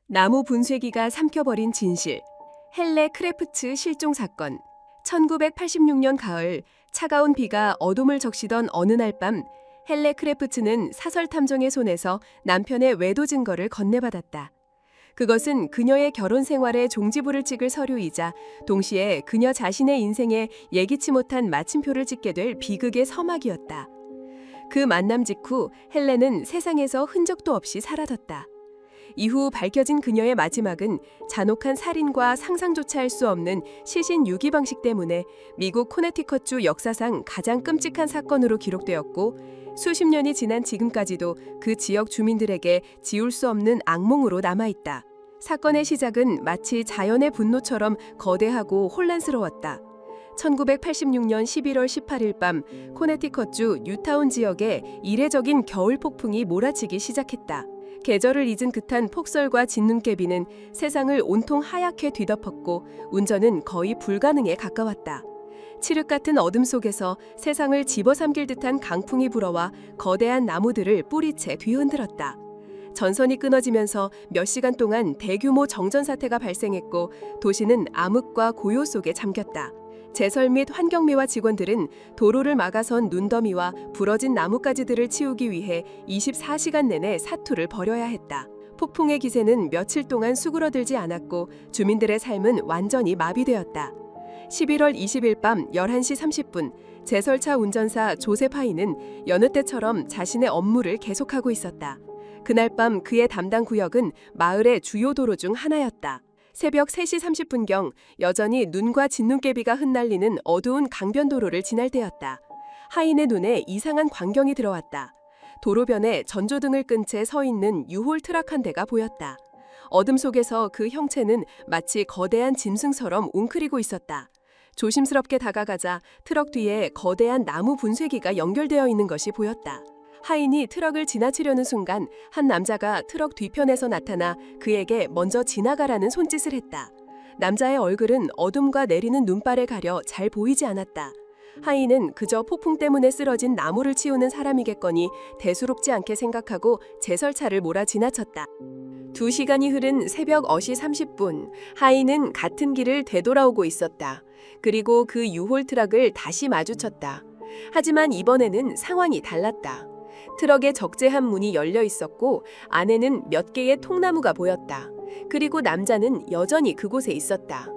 나무 분쇄기가 삼켜버린 진실. 헬레 크레프츠 실종 사건. 1986년 가을, 차가운 비가 어둠을 적시던 어느 날 밤, 헬레 크레프츠는 사설 탐정의 손에서 남편의 외도 증거를 건네받았다. 그것은 그녀의 결혼 생활에 종지부를 찍을 서류이자 동시에 그녀 자신의 인생에 예기치 못한 마침표를 찍게 될 비극의 서막이었다. 그 만남 직후 헬레는 세상에서 흔적도 없이 사라졌다. 이후 밝혀진 그녀의 마지막은 잔혹한 살인과 상상조차 할 수 없는 시신 유기 방식 때문에 미국 코네티컷주 역사상 가장 끔찍한 사건으로 기록되었고, 수십 년이 지난 지금까지도 그 지역 주민들에게 지울 수 없는 악몽으로 남아있다. 사건의 시작은 마치 자연의 분노처럼 거대하고 혼란스러웠다. 1986년 11월 18일 밤 코네티컷주 뉴타운 지역에 이례적인 겨울 폭풍이 몰아치기 시작했다. 계절을 잊은 듯한 폭설과 진눈깨비는 세상을 온통 하얗게 뒤덮었고 운전은 거의 불가능에 가까웠다. 칠흑 같은 어둠 속에서 세상을 집어삼킬 듯한 강풍이 불어와 거대한 나무들을 뿌리채 뒤흔들었다. 전선이 끊어지면서 몇 시간 동안 대규모 정전 사태가 발생했고 도시는 암흑과 고요 속에 잠겼다. 제설 및 환경미화 직원들은 도로를 막아선 눈더미와 부러진 나뭇가지들을 치우기 위해 24시간 내내 사투를 벌여야 했다. 폭풍의 기세는 며칠 동안 수그러들지 않았고 주민들의 삶은 완전히 마비되었다. 11월 20일 밤 11시 30분, 제설차 운전사 조셉 하이는 여느 때처럼 자신의 업무를 계속하고 있었다. 그날 밤 그의 담당 구역은 마을의 주요 도로 중 하나였다. 새벽 3시 30분경 여전히 눈과 진눈깨비가 흩날리는 어두운 강변도로를 지날 때였다. 하인의 눈에 이상한 광경이 들어왔다. 도로변에 전조등을 끈 채 서 있는 유홀 트럭 한 대가 보였다. 어둠 속에서 그 형체는 마치 거대한 짐승처럼 웅크리고 있었다. 조심스럽게 다가가자 트럭 뒤에 거대한 나무 분쇄기가 연결되어 있는 것이 보였다. 하인이 트럭을 지나치려는 순간 한 남자가 트럭 뒤편에서 나타나 그에게 먼저 지나가라는 손짓을 했다. 남자의 얼굴은 어둠과 내리는 눈발에 가려 잘 보이지 않았다. 하인은 그저 폭풍 때문에 쓰러진 나무를 치우는 사람이겠거니 대수롭지 않게 생각하고 제설차를 몰아 지나쳤다. 2시간이 흐른 새벽 0시 30분, 하인은 같은 길을 되돌아오고 있었다. 그리고 그 유홀 트럭을 다시 마주쳤다. 하지만 이번에는 상황이 달랐다. 트럭의 적재한 문이 열려 있었고 안에는 몇 개의 통나무가 보였다. 그리고 남자는 여전히 그곳에 있었다.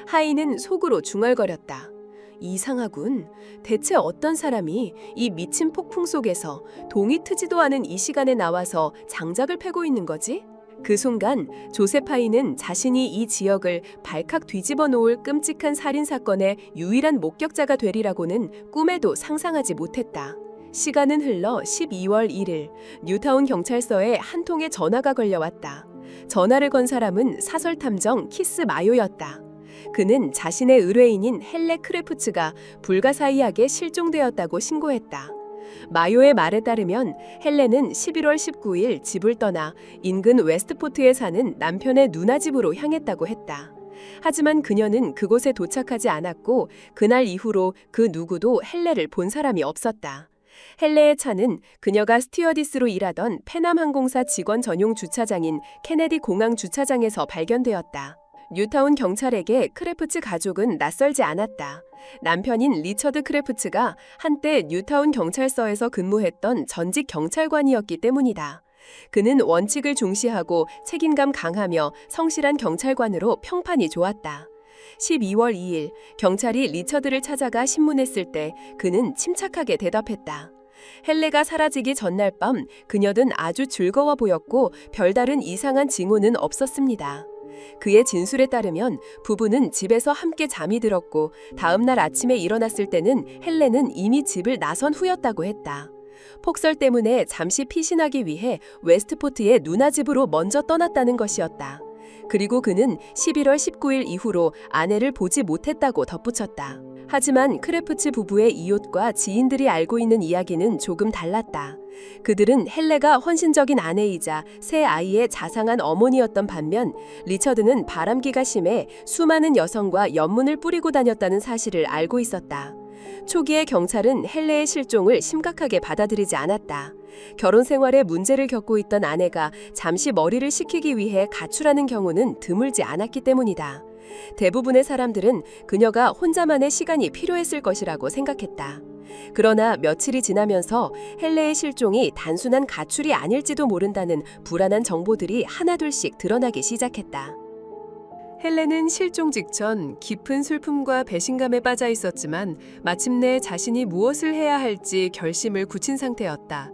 하인은 속으로 중얼거렸다. 이상하군. 대체 어떤 사람이 이 미친 폭풍 속에서 동이 트지도 않은 이 시간에 나와서 장작을 패고 있는 거지? 그 순간 조셉 하인은 자신이 이 지역을 발칵 뒤집어 놓을 끔찍한 살인 사건의 유일한 목격자가 되리라고는 꿈에도 상상하지 못했다. 시간은 흘러 12월 1일, 뉴타운 경찰서에 한 통의 전화가 걸려왔다. 전화를 건 사람은 사설 탐정 키스 마요였다. 그는 자신의 의뢰인인 헬레 크레프츠가 불가사의하게 실종되었다고 신고했다. 마요의 말에 따르면 헬레는 11월 19일 집을 떠나 인근 웨스트포트에 사는 남편의 누나 집으로 향했다고 했다. 하지만 그녀는 그곳에 도착하지 않았고 그날 이후로 그 누구도 헬레를 본 사람이 없었다. 헬레의 차는 그녀가 스튜어디스로 일하던 페남항공사 직원 전용 주차장인 케네디 공항 주차장에서 발견되었다. 뉴타운 경찰에게 크레프츠 가족은 낯설지 않았다. 남편인 리처드 크레프츠가 한때 뉴타운 경찰서에서 근무했던 전직 경찰관이었기 때문이다. 그는 원칙을 중시하고 책임감 강하며 성실한 경찰관으로 평판이 좋았다. 12월 2일 경찰이 리처드를 찾아가 신문했을 때 그는 침착하게 대답했다. 헬레가 사라지기 전날 밤 그녀는 아주 즐거워 보였고 별다른 이상한 징후는 없었습니다. 그의 진술에 따르면 부부는 집에서 함께 잠이 들었고 다음 날 아침에 일어났을 때는 헬레는 이미 집을 나선 후였다고 했다. 폭설 때문에 잠시 피신하기 위해 웨스트포트의 누나 집으로 먼저 떠났다는 것이었다. 그리고 그는 11월 19일 이후로 아내를 보지 못했다고 덧붙였다. 하지만 크레프츠 부부의 이웃과 지인들이 알고 있는 이야기는 조금 달랐다. 그들은 헬레가 헌신적인 아내이자 세 아이의 자상한 어머니였던 반면 리처드는 바람기가 심해 수많은 여성과 연문을 뿌리고 다녔다는 사실을 알고 있었다. 초기에 경찰은 헬레의 실종을 심각하게 받아들이지 않았다. 결혼 생활에 문제를 겪고 있던 아내가 잠시 머리를 식히기 위해 가출하는 경우는 드물지 않았기 때문이다. 대부분의 사람들은 그녀가 혼자만의 시간이 필요했을 것이라고 생각했다. 그러나 며칠이 지나면서 헬레의 실종이 단순한 가출이 아닐지도 모른다는 불안한 정보들이 하나둘씩 드러나기 시작했다. 헬레는 실종 직전 깊은 슬픔과 배신감에 빠져 있었지만 마침내 자신이 무엇을 해야 할지 결심을 굳힌 상태였다.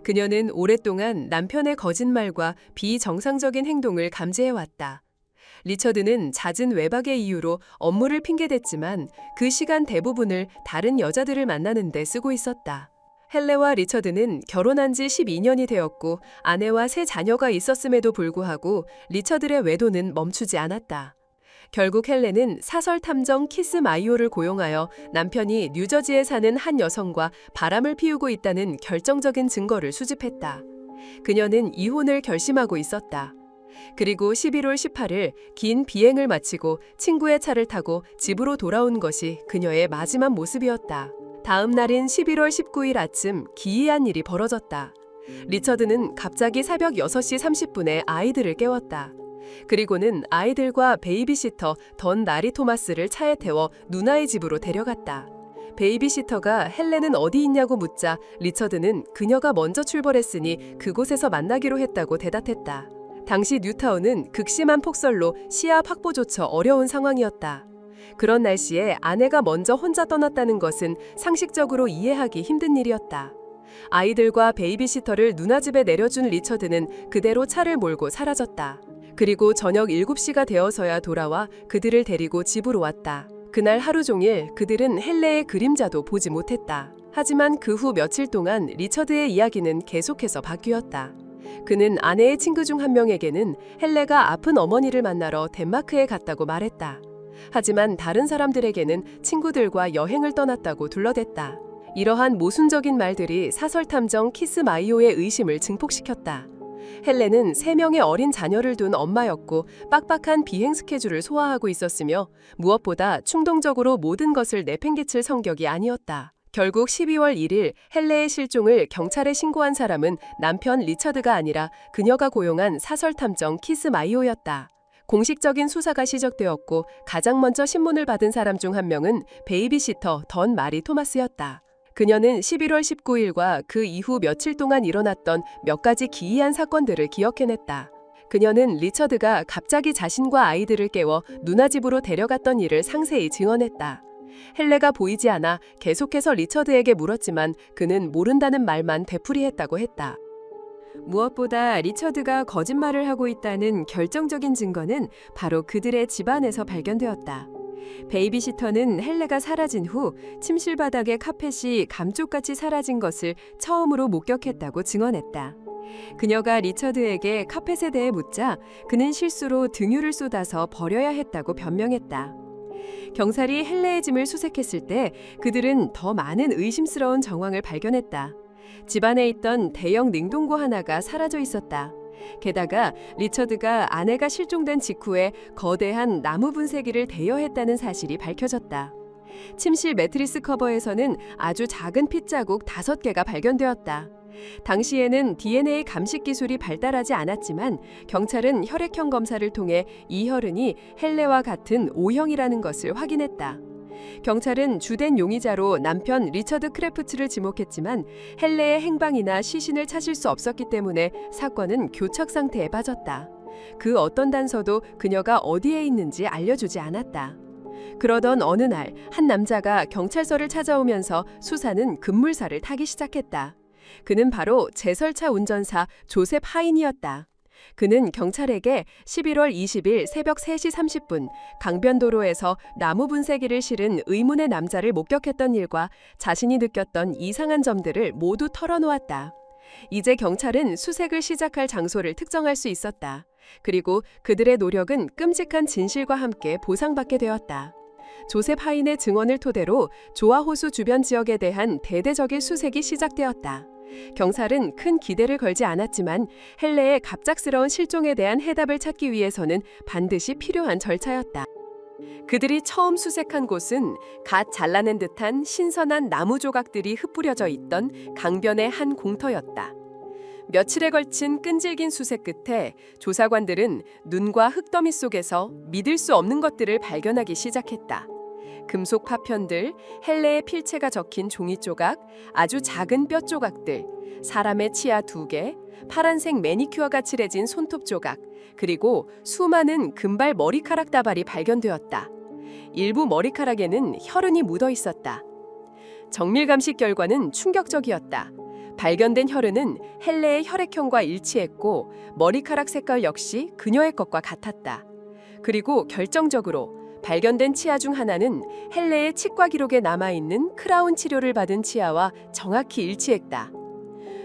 그녀는 오랫동안 남편의 거짓말과 비정상적인 행동을 감지해왔다. 리처드는 잦은 외박의 이유로 업무를 핑계댔지만 그 시간 대부분을 다른 여자들을 만나는 데 쓰고 있었다. 헬레와 리처드는 결혼한 지 12년이 되었고 아내와 세 자녀가 있었음에도 불구하고 리처드의 외도는 멈추지 않았다. 결국 헬레는 사설 탐정 키스 마이오를 고용하여 남편이 뉴저지에 사는 한 여성과 바람을 피우고 있다는 결정적인 증거를 수집했다. 그녀는 이혼을 결심하고 있었다. 그리고 11월 18일 긴 비행을 마치고 친구의 차를 타고 집으로 돌아온 것이 그녀의 마지막 모습이었다. 다음 날인 11월 19일 아침 기이한 일이 벌어졌다. 리처드는 갑자기 새벽 6시 30분에 아이들을 깨웠다. 그리고는 아이들과 베이비시터 던 나리 토마스를 차에 태워 누나의 집으로 데려갔다. 베이비시터가 헬레는 어디 있냐고 묻자 리처드는 그녀가 먼저 출발했으니 그곳에서 만나기로 했다고 대답했다. 당시 뉴타운은 극심한 폭설로 시야 확보조차 어려운 상황이었다. 그런 날씨에 아내가 먼저 혼자 떠났다는 것은 상식적으로 이해하기 힘든 일이었다. 아이들과 베이비시터를 누나 집에 내려준 리처드는 그대로 차를 몰고 사라졌다. 그리고 저녁 7시가 되어서야 돌아와 그들을 데리고 집으로 왔다. 그날 하루 종일 그들은 헬레의 그림자도 보지 못했다. 하지만 그 후 며칠 동안 리처드의 이야기는 계속해서 바뀌었다. 그는 아내의 친구 중 한 명에게는 헬레가 아픈 어머니를 만나러 덴마크에 갔다고 말했다. 하지만 다른 사람들에게는 친구들과 여행을 떠났다고 둘러댔다. 이러한 모순적인 말들이 사설탐정 키스 마이오의 의심을 증폭시켰다. 헬레는 3명의 어린 자녀를 둔 엄마였고 빡빡한 비행 스케줄을 소화하고 있었으며 무엇보다 충동적으로 모든 것을 내팽개칠 성격이 아니었다. 결국 12월 1일 헬레의 실종을 경찰에 신고한 사람은 남편 리처드가 아니라 그녀가 고용한 사설탐정 키스 마이오였다. 공식적인 수사가 시작되었고 가장 먼저 신문을 받은 사람 중 한 명은 베이비시터 던 마리 토마스였다. 그녀는 11월 19일과 그 이후 며칠 동안 일어났던 몇 가지 기이한 사건들을 기억해냈다. 그녀는 리처드가 갑자기 자신과 아이들을 깨워 누나 집으로 데려갔던 일을 상세히 증언했다. 헬레가 보이지 않아 계속해서 리처드에게 물었지만 그는 모른다는 말만 되풀이했다고 했다. 무엇보다 리처드가 거짓말을 하고 있다는 결정적인 증거는 바로 그들의 집안에서 발견되었다. 베이비시터는 헬레가 사라진 후 침실 바닥의 카펫이 감쪽같이 사라진 것을 처음으로 목격했다고 증언했다. 그녀가 리처드에게 카펫에 대해 묻자 그는 실수로 등유를 쏟아서 버려야 했다고 변명했다. 경찰이 헬레의 짐을 수색했을 때 그들은 더 많은 의심스러운 정황을 발견했다. 집안에 있던 대형 냉동고 하나가 사라져 있었다. 게다가 리처드가 아내가 실종된 직후에 거대한 나무 분쇄기를 대여했다는 사실이 밝혀졌다. 침실 매트리스 커버에서는 아주 작은 핏자국 5개가 발견되었다. 당시에는 DNA 감식 기술이 발달하지 않았지만 경찰은 혈액형 검사를 통해 이 혈흔이 헬레와 같은 O형이라는 것을 확인했다. 경찰은 주된 용의자로 남편 리처드 크래프츠를 지목했지만 헬레의 행방이나 시신을 찾을 수 없었기 때문에 사건은 교착 상태에 빠졌다. 그 어떤 단서도 그녀가 어디에 있는지 알려주지 않았다. 그러던 어느 날 한 남자가 경찰서를 찾아오면서 수사는 급물살을 타기 시작했다. 그는 바로 제설차 운전사 조셉 하인이었다. 그는 경찰에게 11월 20일 새벽 3시 30분 강변도로에서 나무 분쇄기를 실은 의문의 남자를 목격했던 일과 자신이 느꼈던 이상한 점들을 모두 털어놓았다. 이제 경찰은 수색을 시작할 장소를 특정할 수 있었다. 그리고 그들의 노력은 끔찍한 진실과 함께 보상받게 되었다. 조셉 하인의 증언을 토대로 조아 호수 주변 지역에 대한 대대적인 수색이 시작되었다. 경찰은 큰 기대를 걸지 않았지만 헬레의 갑작스러운 실종에 대한 해답을 찾기 위해서는 반드시 필요한 절차였다. 그들이 처음 수색한 곳은 갓 잘라낸 듯한 신선한 나무 조각들이 흩뿌려져 있던 강변의 한 공터였다. 며칠에 걸친 끈질긴 수색 끝에 조사관들은 눈과 흙더미 속에서 믿을 수 없는 것들을 발견하기 시작했다. 금속 파편들, 헬레의 필체가 적힌 종이 조각, 아주 작은 뼈 조각들, 사람의 치아 2개, 파란색 매니큐어가 칠해진 손톱 조각, 그리고 수많은 금발 머리카락 다발이 발견되었다. 일부 머리카락에는 혈흔이 묻어 있었다. 정밀 감식 결과는 충격적이었다. 발견된 혈흔은 헬레의 혈액형과 일치했고 머리카락 색깔 역시 그녀의 것과 같았다. 그리고 결정적으로 발견된 치아 중 하나는 헬레의 치과 기록에 남아있는 크라운 치료를 받은 치아와 정확히 일치했다.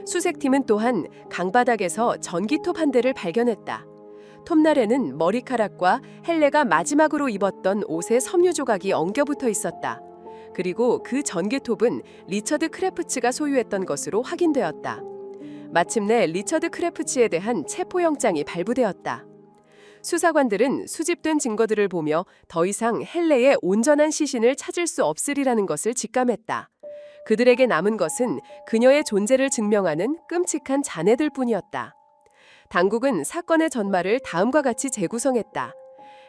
수색팀은 또한 강바닥에서 전기톱 한 대를 발견했다. 톱날에는 머리카락과 헬레가 마지막으로 입었던 옷의 섬유 조각이 엉겨붙어 있었다. 그리고 그 전기톱은 리처드 크래프츠가 소유했던 것으로 확인되었다. 마침내 리처드 크래프츠에 대한 체포영장이 발부되었다. 수사관들은 수집된 증거들을 보며 더 이상 헬레의 온전한 시신을 찾을 수 없으리라는 것을 직감했다. 그들에게 남은 것은 그녀의 존재를 증명하는 끔찍한 잔해들 뿐이었다. 당국은 사건의 전말을 다음과 같이 재구성했다.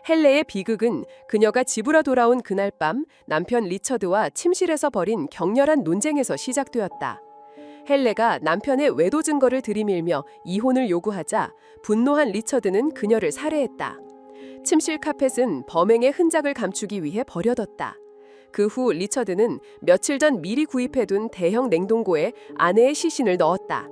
헬레의 비극은 그녀가 집으로 돌아온 그날 밤 남편 리처드와 침실에서 벌인 격렬한 논쟁에서 시작되었다. 헬레가 남편의 외도 증거를 들이밀며 이혼을 요구하자 분노한 리처드는 그녀를 살해했다. 침실 카펫은 범행의 흔적을 감추기 위해 버려뒀다. 그 후 리처드는 며칠 전 미리 구입해둔 대형 냉동고에 아내의 시신을 넣었다.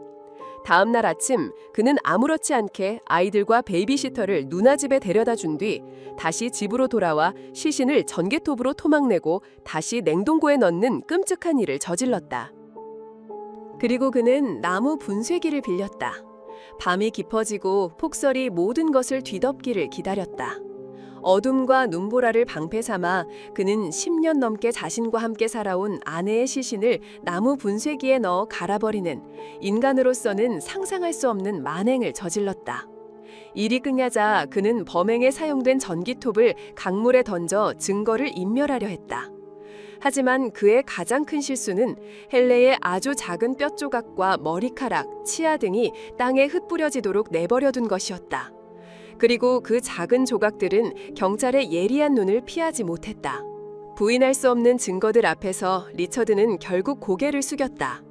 다음 날 아침 그는 아무렇지 않게 아이들과 베이비시터를 누나 집에 데려다 준 뒤 다시 집으로 돌아와 시신을 전기톱으로 토막내고 다시 냉동고에 넣는 끔찍한 일을 저질렀다. 그리고 그는 나무 분쇄기를 빌렸다. 밤이 깊어지고 폭설이 모든 것을 뒤덮기를 기다렸다. 어둠과 눈보라를 방패 삼아 그는 10년 넘게 자신과 함께 살아온 아내의 시신을 나무 분쇄기에 넣어 갈아버리는 인간으로서는 상상할 수 없는 만행을 저질렀다. 일이 끝나자 그는 범행에 사용된 전기톱을 강물에 던져 증거를 인멸하려 했다. 하지만 그의 가장 큰 실수는 헬레의 아주 작은 뼈 조각과 머리카락, 치아 등이 땅에 흩뿌려지도록 내버려둔 것이었다. 그리고 그 작은 조각들은 경찰의 예리한 눈을 피하지 못했다. 부인할 수 없는 증거들 앞에서 리처드는 결국 고개를 숙였다.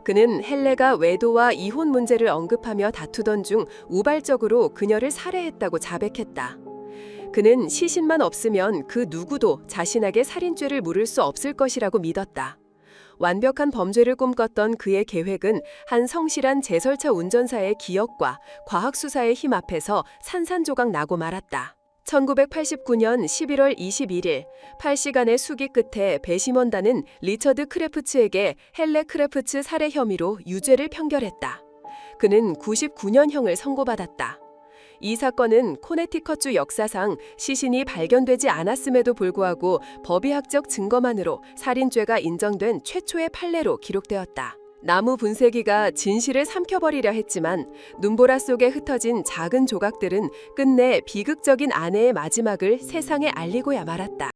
그는 헬레가 외도와 이혼 문제를 언급하며 다투던 중 우발적으로 그녀를 살해했다고 자백했다. 그는 시신만 없으면 그 누구도 자신에게 살인죄를 물을 수 없을 것이라고 믿었다. 완벽한 범죄를 꿈꿨던 그의 계획은 한 성실한 제설차 운전사의 기억과 과학수사의 힘 앞에서 산산조각 나고 말았다. 1989년 11월 21일 8시간의 수기 끝에 배심원단은 리처드 크래프츠에게 헬레 크래프츠 살해 혐의로 유죄를 판결했다. 그는 99년형을 선고받았다. 이 사건은 코네티컷주 역사상 시신이 발견되지 않았음에도 불구하고 법의학적 증거만으로 살인죄가 인정된 최초의 판례로 기록되었다. 나무 분쇄기가 진실을 삼켜버리려 했지만 눈보라 속에 흩어진 작은 조각들은 끝내 비극적인 아내의 마지막을 세상에 알리고야 말았다.